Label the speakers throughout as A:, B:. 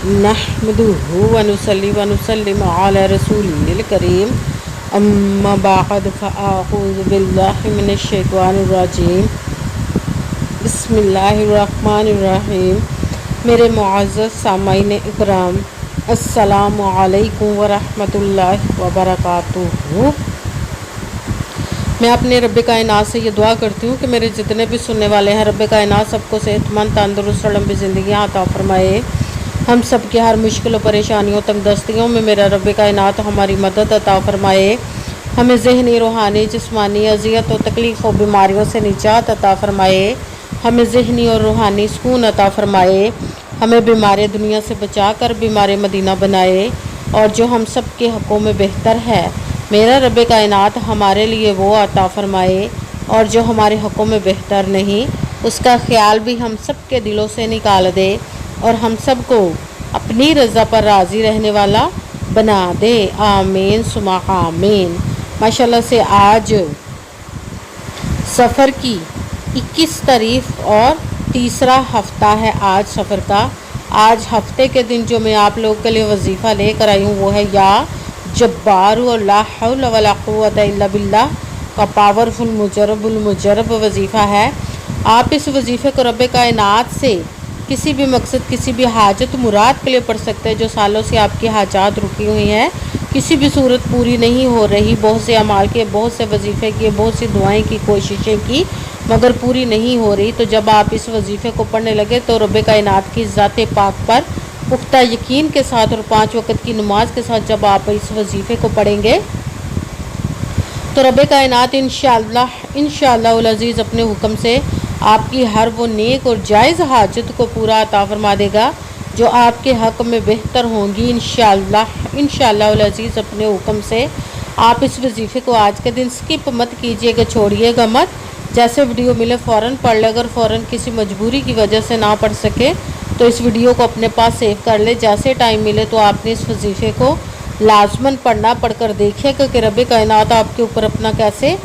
A: नहमदुहु व नुसल्ली व नुसल्लिमु अला रसूलिल करीम अम्मा बाद फ़अऊज़ु बिल्लाहि मिनश शैतानिर रजीम बिस्मिल्लाहिर रहमानिर रहीम। मेरे मुअज़्ज़ज़ सामाईन इकराम, अस्सलामु अलैकुम व रहमतुल्लाहि व बरकातुहू। मैं अपने रब कायनात से ये दुआ करती हूँ कि मेरे जितने भी सुनने वाले हैं, रब कायनात सबको सेहतमंद तंदुरुस्त और लंबी ज़िंदगियाँ अता फरमाए। हम सब की हर मुश्किल और परेशानियों तंगदस्तियों में मेरा रब कायनात हमारी मदद अता फरमाए। हमें ज़हनी, रूहानी, जिस्मानी अज़ियत और तकलीफ़ और बीमारियों से निजात अता फरमाए। हमें ज़हनी और रूहानी सुकून अता फरमाए। हमें बीमार दुनिया से बचा कर बीमार मदीना बनाए, और जो हम सब के हक़ों में बेहतर है मेरा रब कायनात हमारे लिए वो अता फरमाए, और जो हमारे हक़ों में बेहतर नहीं उसका ख्याल भी हम सब के दिलों से निकाल दे, और हम सब को अपनी रज़ा पर राज़ी रहने वाला बना दे। आमीन सुमा आमीन। माशाल्लाह से आज सफ़र की 21 तारीख और तीसरा हफ्ता है आज सफ़र का। आज हफ्ते के दिन जो मैं आप लोग के लिए वजीफ़ा लेकर आई हूँ वो है या जब्बारू ला हौला वला कुव्वता इल्ला बिल्लाह का पावरफुल मुजरब वजीफ़ा है। आप इस वजीफ़े को रब कायनात से किसी भी मकसद, किसी भी हाजत मुराद के लिए पढ़ सकते हैं। जो सालों से आपकी हाजात रुकी हुई हैं, किसी भी सूरत पूरी नहीं हो रही, बहुत से अमाल किए, बहुत से वजीफ़े किए, बहुत सी दुआएं की, कोशिशें की, मगर पूरी नहीं हो रही, तो जब आप इस वजीफ़े को पढ़ने लगे तो रब कायनात की ज़ात पाक पर पुख्ता यकीन के साथ और 5 वक़्त की नमाज के साथ जब आप इस वजीफ़े को पढ़ेंगे तो रब कायनात इंशाअल्लाह उल अज़ीज़ अपने हुक्म से आपकी हर वो नेक और जायज़ हाजत को पूरा अता फरमा देगा जो आपके हक़ में बेहतर होंगी इंशाअल्लाह उल अज़ीज़ अपने हुक्म से। आप इस वजीफ़े को आज के दिन स्किप मत कीजिएगा, छोड़िएगा मत। जैसे वीडियो मिले फ़ौरन पढ़ ले। अगर फ़ौरन किसी मजबूरी की वजह से ना पढ़ सके तो इस वीडियो को अपने पास सेव कर ले। जैसे टाइम मिले तो आपने इस वजीफ़े को लाजमन पढ़ना, पढ़कर देखिएगा कि रब कायनात आपके ऊपर अपना कैसे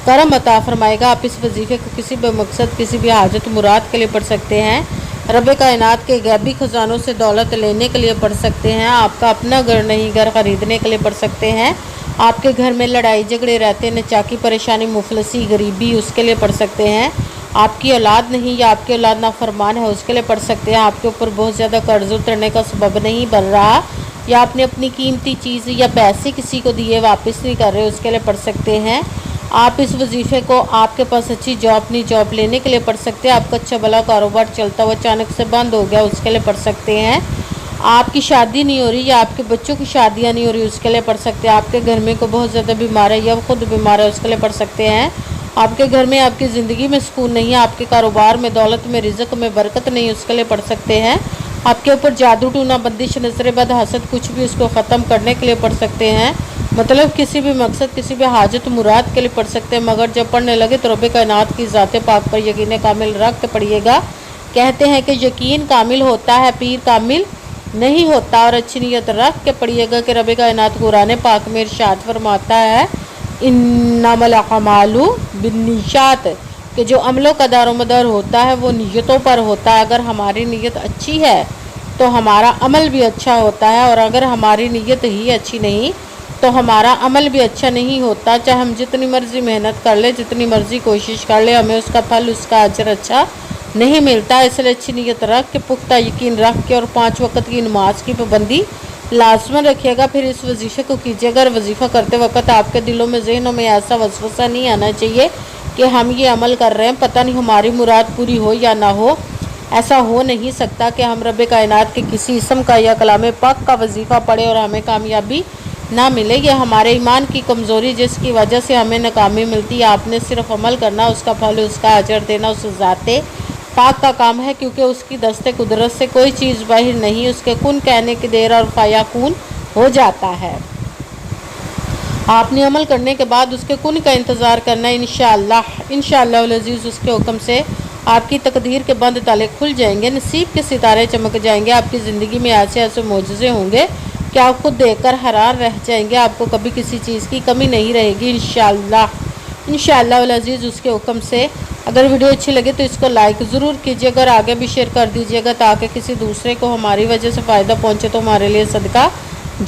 A: करम अता फरमाएगा। आप इस वजीफ़े को किसी भी मकसद, किसी भी हाजत मुराद के लिए पढ़ सकते हैं। रब कायनात के गैबी ख़जानों से दौलत लेने के लिए पढ़ सकते हैं। आपका अपना घर नहीं, घर ख़रीदने के लिए पढ़ सकते हैं। आपके घर में लड़ाई झगड़े रहते, नचाकी, परेशानी, मुफलसी, गरीबी, उसके लिए पढ़ सकते हैं। आपकी औलाद नहीं या आपकी औलाद नाफरमान है, उसके लिए पढ़ सकते हैं। आपके ऊपर बहुत ज़्यादा कर्ज उतरने का सबब नहीं बन रहा, या आपने अपनी कीमती चीज़ या पैसे किसी को दिए वापस नहीं कर रहे, उसके लिए पढ़ सकते हैं। आप इस वजीफ़े को आपके पास अच्छी जॉब नहीं, जॉब लेने के लिए पढ़ सकते हैं। आपका अच्छा भला कारोबार चलता हुआ अचानक से बंद हो गया, उसके लिए पढ़ सकते हैं। आपकी शादी नहीं हो रही या आपके बच्चों की शादियां नहीं हो रही, उसके लिए पढ़ सकते हैं। आपके घर में कोई बहुत ज़्यादा बीमार है या खुद बीमार है, उसके लिए पढ़ सकते हैं। आपके घर में, आपकी ज़िंदगी में सुकून नहीं है, आपके कारोबार में, दौलत में, रिज़्क़ में बरकत नहीं, उसके लिए पढ़ सकते हैं। आपके ऊपर जादू, टूना, बंदिश, नज़र बद, हसद, कुछ भी, उसको ख़त्म करने के लिए पढ़ सकते हैं। मतलब किसी भी मकसद, किसी भी हाजत मुराद के लिए पढ़ सकते हैं। मगर जब पढ़ने लगे तो रब कायनात की ज़ात पाक पर यकीन कामिल रख के पढ़िएगा। कहते हैं कि यकीन कामिल होता है, पीर कामिल नहीं होता। और अच्छी नीयत रख के पढ़िएगा कि रब कायनात कुरान पाक में इरशाद फरमाता है इन्नमल अमालु बिन्नियात, कि जो अमलों का दारोमदार होता है वो नीयतों पर होता है। अगर हमारी नीयत अच्छी है तो हमारा अमल भी अच्छा होता है, और अगर हमारी नीयत ही अच्छी नहीं तो हमारा अमल भी अच्छा नहीं होता। चाहे हम जितनी मर्ज़ी मेहनत कर ले, जितनी मर्ज़ी कोशिश कर ले, हमें उसका फल, उसका अजर अच्छा नहीं मिलता। इसलिए अच्छी नीयत रख के, पुख्ता यकीन रख के, और 5 वक़्त की नमाज की पाबंदी लाजमन रखिएगा। फिर इस वजीफ़े को कीजिएगा। और वजीफ़ा करते वक्त आपके दिलों में, ज़हनों में ऐसा वसवसा नहीं आना चाहिए कि हम ये अमल कर रहे हैं, पता नहीं हमारी मुराद पूरी हो या ना हो। ऐसा हो नहीं सकता कि हम रब कायनात के किसी इसम का या कलाम पाक का वजीफ़ा पढ़े और हमें कामयाबी ना मिले। ये हमारे ईमान की कमज़ोरी जिसकी वजह से हमें नाकामी मिलती है। आपने सिर्फ अमल करना, उसका फल, उसका अजर देना उस ज़ाते पाक का काम है, क्योंकि उसकी दस्ते कुदरत से कोई चीज़ बाहर नहीं, उसके कुन कहने की देर और फ़याकून हो जाता है। आपने अमल करने के बाद उसके कुन का इंतज़ार करना है। इंशाअल्लाह उल अज़ीज़ उसके हुक्म से आपकी तकदीर के बंद ताले खुल जाएंगे, नसीब के सितारे चमक जाएंगे। आपकी ज़िंदगी में ऐसे ऐसे मोजज़े होंगे कि आप खुद देखकर हैरान रह जाएंगे। आपको कभी किसी चीज़ की कमी नहीं रहेगी इंशाअल्लाह उल अज़ीज़ उसके हुक्म से। اگر ویڈیو اچھی لگے تو اس کو لائک ضرور کیجیے گا اور آگے بھی شیئر کر دیجیے گا تاکہ کسی دوسرے کو ہماری وجہ سے فائدہ پہنچے تو ہمارے لیے صدقہ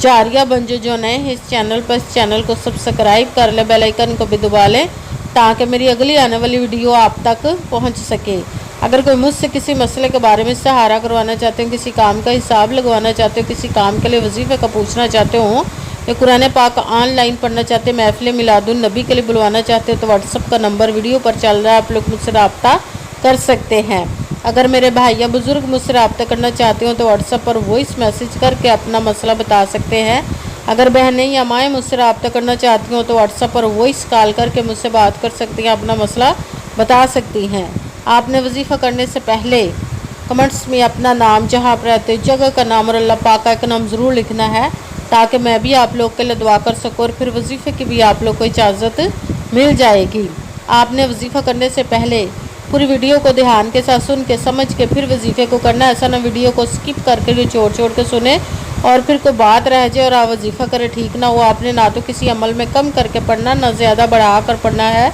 A: جاریہ بن جو نئے ہیں اس چینل پر، اس چینل کو سبسکرائب کر لیں، بیل آئیکن کو بھی دبا لیں تاکہ میری اگلی آنے والی ویڈیو آپ تک پہنچ سکے۔ اگر کوئی مجھ سے کسی مسئلے کے بارے میں استخارہ کروانا چاہتے ہیں، کسی کام کا حساب لگوانا چاہتے ہو، کسی کام کے لیے وظیفے کا پوچھنا چاہتے ہوں یا قرآن پاک آن لائن پڑھنا چاہتے ہیں، محفل میلاد النبی کے لیے بلوانا چاہتے ہیں تو واٹس ایپ کا نمبر ویڈیو پر چل رہا ہے، آپ لوگ مجھ سے رابطہ کر سکتے ہیں۔ اگر میرے بھائی یا بزرگ مجھ سے رابطہ کرنا چاہتے ہوں تو واٹس ایپ پر وائس میسیج کر کے اپنا مسئلہ بتا سکتے ہیں۔ اگر بہنیں یا مائیں مجھ سے رابطہ کرنا چاہتی ہوں تو واٹس ایپ پر وائس کال کر کے مجھ سے بات کر سکتی ہیں، اپنا مسئلہ بتا سکتی ہیں۔ آپ نے وظیفہ کرنے سے پہلے کمنٹس میں اپنا نام، جہاں آپ رہتے جگہ کا نام اور اللہ پاک کا نام ضرور لکھنا ہے تاکہ میں بھی آپ لوگ کے لیے دعا کر سکوں اور پھر وظیفے کی بھی آپ لوگ کو اجازت مل جائے گی۔ آپ نے وظیفہ کرنے سے پہلے پوری ویڈیو کو دھیان کے ساتھ سن کے سمجھ کے پھر وظیفے کو کرنا ہے، ایسا نہ ویڈیو کو سکپ کر کے چھوڑ کے سنیں اور پھر کوئی بات رہ جائے اور آپ وظیفہ کرے، ٹھیک نہ ہو۔ آپ نے نہ تو کسی عمل میں کم کر کے پڑھنا، نہ زیادہ بڑھا کر پڑھنا ہے۔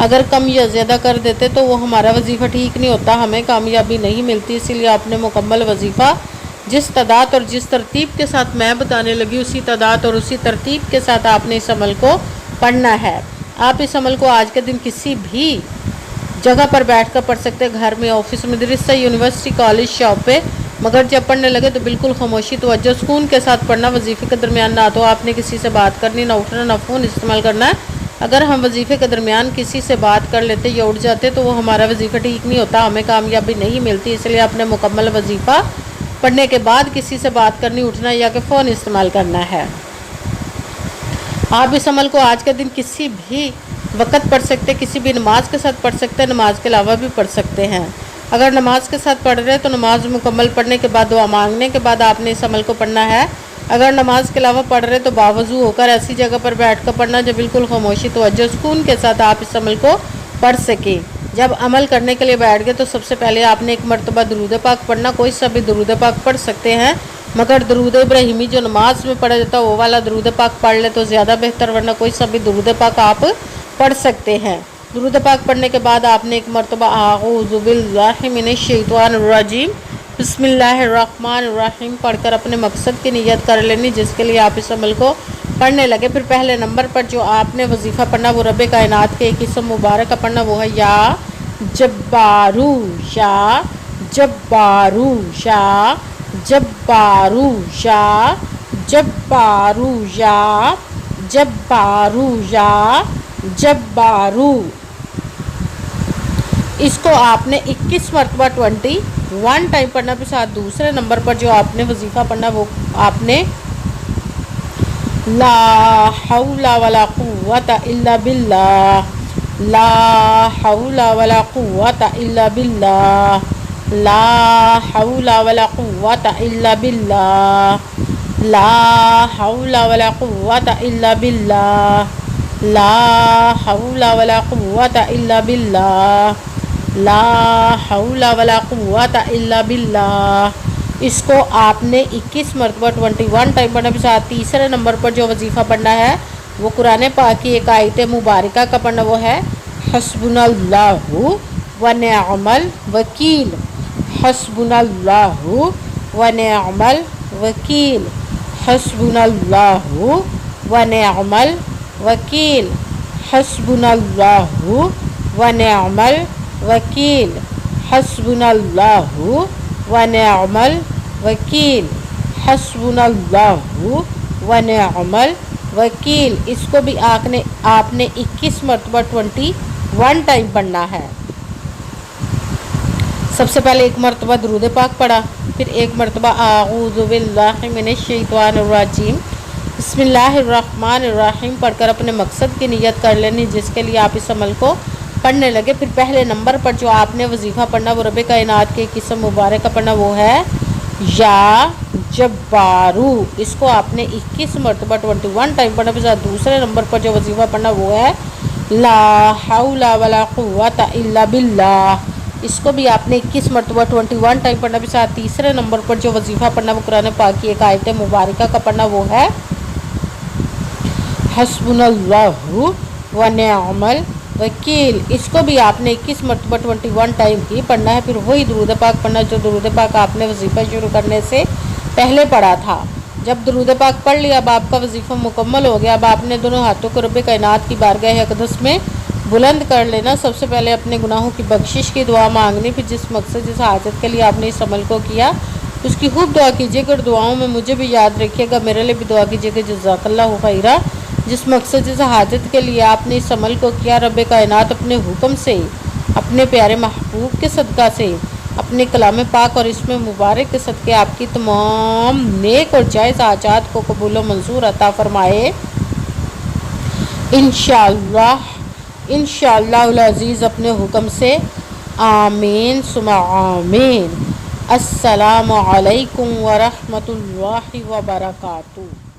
A: اگر کم یا زیادہ کر دیتے تو وہ ہمارا وظیفہ ٹھیک نہیں ہوتا، ہمیں کامیابی نہیں ملتی۔ اسی لیے آپ نے مکمل وظیفہ جس تعداد اور جس ترتیب کے ساتھ میں بتانے لگی اسی تعداد اور اسی ترتیب کے ساتھ آپ نے اس عمل کو پڑھنا ہے۔ آپ اس عمل کو آج کے دن کسی بھی جگہ پر بیٹھ کر پڑھ سکتے ہیں، گھر میں، آفس، مدرسہ، یونیورسٹی، کالج، شاپ پہ، مگر جب پڑھنے لگے تو بالکل خاموشی، توجہ، سکون کے ساتھ پڑھنا۔ وظیفے کے درمیان نہ تو آپ نے کسی سے بات کرنی، نہ اٹھنا، نہ فون استعمال کرنا ہے۔ اگر ہم وظیفے کے درمیان کسی سے بات کر لیتے یا اٹھ جاتے تو وہ ہمارا وظیفہ ٹھیک نہیں ہوتا، ہمیں کامیابی نہیں ملتی۔ اس لیے آپ نے مکمل وظیفہ پڑھنے کے بعد کسی سے بات کرنی، اٹھنا یا کہ فون استعمال کرنا ہے۔ آپ اس عمل کو آج کے دن کسی بھی وقت پڑھ سکتے، کسی بھی نماز کے ساتھ پڑھ سکتے ہیں، نماز کے علاوہ بھی پڑھ سکتے ہیں۔ اگر نماز کے ساتھ پڑھ رہے تو نماز مکمل پڑھنے کے بعد دعا مانگنے کے بعد آپ نے اس عمل کو پڑھنا ہے۔ اگر نماز کے علاوہ پڑھ رہے تو باوضو ہو کر ایسی جگہ پر بیٹھ کر پڑھنا جو بالکل خاموشی، توجہ، سکون کے ساتھ آپ اس عمل کو پڑھ سکیں۔ جب عمل کرنے کے لیے بیٹھ گئے تو سب سے پہلے آپ نے ایک مرتبہ درود پاک پڑھنا، کوئی سا بھی درود پاک پڑھ سکتے ہیں، مگر درود ابراہیمی جو نماز میں پڑھا جاتا ہے وہ والا درود پاک پڑھ لے تو زیادہ بہتر، ورنہ کوئی سا بھی درود پاک آپ پڑھ سکتے ہیں۔ درود پاک پڑھنے کے بعد آپ نے ایک مرتبہ اعوذ باللہ من الشیطان الرجیم بسم اللہ الرحمن الرحیم پڑھ کر اپنے مقصد کی نیت کر لینی جس کے لیے آپ اس عمل کو پڑھنے لگے۔ پھر پہلے نمبر پر جو آپ نے وظیفہ پڑھنا وہ رب کائنات کے ایک اسم مبارک کا پڑھنا، وہ ہے یا جبارو، یا جبارو، یا جبارو، یا جبارو، یا جبارو، یا جبارو۔ اس کو آپ نے 21 مرتبہ 21 ٹائم پڑھنا۔ پھر ساتھ دوسرے نمبر پر جو آپ نے وظیفہ پڑھنا وہ آپ نے لا حول ولا قوت الا باللہ، لا حول ولا قوت الا باللہ، لا حول ولا قوت الا باللہ، لا حول ولا قوت الا باللہ، لا حول ولا قوت الا باللہ، لا حول ولا قوت الا باللہ۔ اس کو آپ نے 21 مرتبہ 21 ٹائم پڑھنا۔ پھر ساتھ تیسرے نمبر پر جو وظیفہ پڑھنا ہے وہ قرآن پاک کی ایک آیت مبارکہ کا پڑھنا، وہ ہے حسبنا اللہ ونعم الوکیل، حسبنا اللہ ونعم الوکیل، حسبنا اللہ ونعم الوکیل، حسبنا اللہ ونعم الوکیل، حسبنا اللہ ونعم الوکیل، حسبنا اللہ ونعم الوکیل۔ اس کو بھی آپ نے 21 مرتبہ 21 ٹائم پڑھنا ہے۔ سب سے پہلے ایک مرتبہ درود پاک پڑھا، پھر ایک مرتبہ اعوذ باللہ من الشیطان الرجیم بسم اللہ الرحمن الرحیم پڑھ کر اپنے مقصد کی نیت کر لینی جس کے لیے آپ اس عمل کو پڑھنے لگے۔ پھر پہلے نمبر پر جو آپ نے وظیفہ پڑھنا وہ رب کائنات کے قسم مبارک کا پڑھنا، وہ ہے یا جبارو۔ اس کو آپ نے 21 مرتبہ 21 ٹائم پڑھنا۔ پھر دوسرے نمبر پر جو وظیفہ پڑھنا وہ ہے لا حول ولا قوت الا باللہ۔ اس کو بھی آپ نے 21 مرتبہ 21 ٹائم پڑھنا۔ پھر ساتھ تیسرے نمبر پر جو وظیفہ پڑھنا وہ قرآن پاک کی ایک آیت مبارکہ کا پڑھنا، وہ ہے حسبنا اللہ ونعم वकील, इसको भी आपने 21 मरतबा 21 टाइम ही पढ़ना है। फिर वही दुरूद पाक पढ़ना जो दुरूद पाक आपने वजीफ़ा शुरू करने से पहले पढ़ा था। जब दुरूद पाक पढ़ लिया, अब आपका वजीफ़ा मुकम्मल हो गया। अब आपने दोनों हाथों को रब कायनात की बारगाह अक़दस में बुलंद कर लेना। सबसे पहले अपने गुनाहों की बख्शिश की दुआ मांगनी। फिर जिस मकसद जिस हाजत के लिए आपने इस अमल को किया उसकी खूब दुआ कीजिएगा और दुआओं में मुझे भी याद रखिएगा, मेरे लिए भी दुआ कीजिएगा। जज़ाकल्लाहु खैरा। जिस मकसद जिस हाजत के लिए आपने इस अमल को किया, रब कायनात अपने हुक्म से, अपने प्यारे महबूब के सदका से, अपने कलाम पाक और इसमें मुबारक के सदके आपकी तमाम नेक और जायज़ हाजात को कबूल व मंजूर अता फरमाए इंशाअल्लाह इंशाअल्लाहुल अज़ीज़ अपने हुक्म से। आमीन सुमा आमीन। अस्सलामु अलैकुम व रहमतुल्लाहि व बरकातुहू।